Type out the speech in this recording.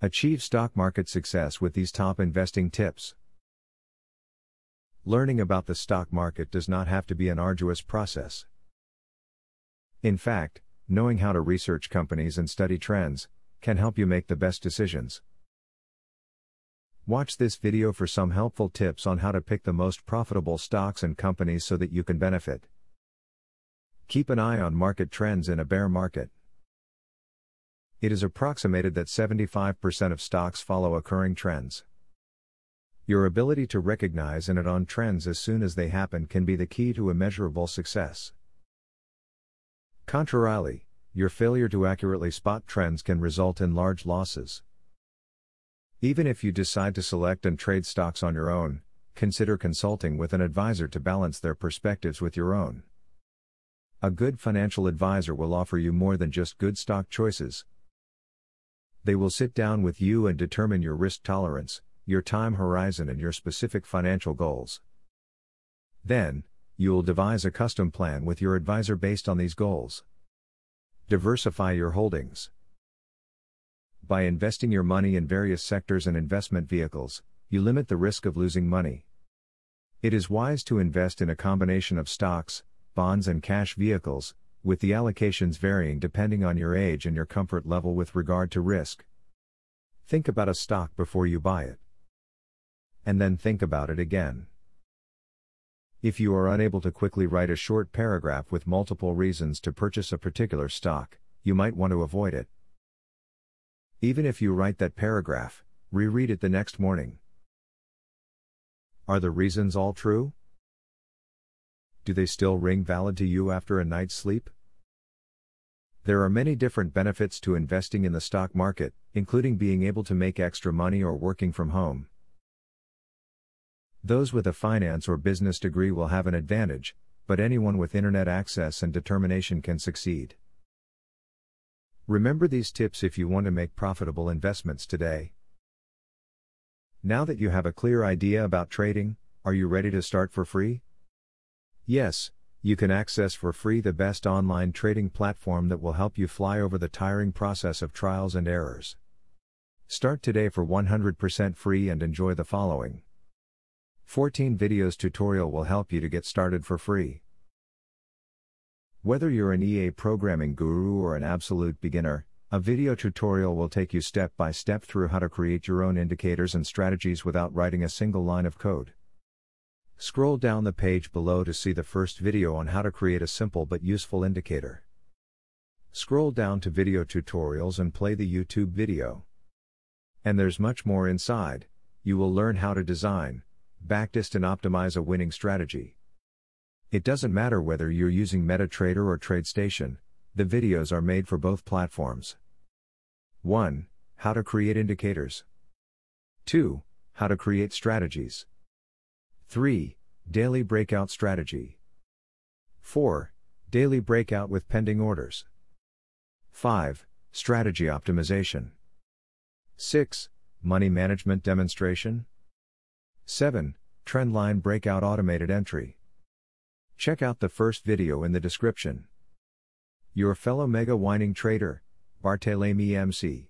Achieve stock market success with these top investing tips. Learning about the stock market does not have to be an arduous process. In fact, knowing how to research companies and study trends can help you make the best decisions. Watch this video for some helpful tips on how to pick the most profitable stocks and companies so that you can benefit. Keep an eye on market trends in a bear market. It is approximated that 75% of stocks follow occurring trends. Your ability to recognize and act on trends as soon as they happen can be the key to immeasurable success. Contrarily, your failure to accurately spot trends can result in large losses. Even if you decide to select and trade stocks on your own, consider consulting with an advisor to balance their perspectives with your own. A good financial advisor will offer you more than just good stock choices. They will sit down with you and determine your risk tolerance, your time horizon, and your specific financial goals. Then, you will devise a custom plan with your advisor based on these goals. Diversify your holdings. By investing your money in various sectors and investment vehicles, you limit the risk of losing money. It is wise to invest in a combination of stocks, bonds, and cash vehicles, with the allocations varying depending on your age and your comfort level with regard to risk. Think about a stock before you buy it. And then think about it again. If you are unable to quickly write a short paragraph with multiple reasons to purchase a particular stock, you might want to avoid it. Even if you write that paragraph, reread it the next morning. Are the reasons all true? Do they still ring valid to you after a night's sleep? There are many different benefits to investing in the stock market, including being able to make extra money or working from home. Those with a finance or business degree will have an advantage, but anyone with internet access and determination can succeed. Remember these tips if you want to make profitable investments today. Now that you have a clear idea about trading, are you ready to start for free? Yes, you can access for free the best online trading platform that will help you fly over the tiring process of trials and errors. Start today for 100% free and enjoy the following 14 videos tutorial will help you to get started for free. Whether you're an EA programming guru or an absolute beginner, a video tutorial will take you step by step through how to create your own indicators and strategies without writing a single line of code. Scroll down the page below to see the first video on how to create a simple but useful indicator. Scroll down to video tutorials and play the YouTube video. And there's much more inside. You will learn how to design, backtest, and optimize a winning strategy. It doesn't matter whether you're using MetaTrader or TradeStation, the videos are made for both platforms. 1. How to create indicators. 2. How to create strategies. 3. Daily breakout strategy. 4. Daily breakout with pending orders. 5. Strategy optimization. 6. Money management demonstration. 7. Trendline breakout automated entry. Check out the first video in the description. Your fellow mega winning trader, Barthélemy MC.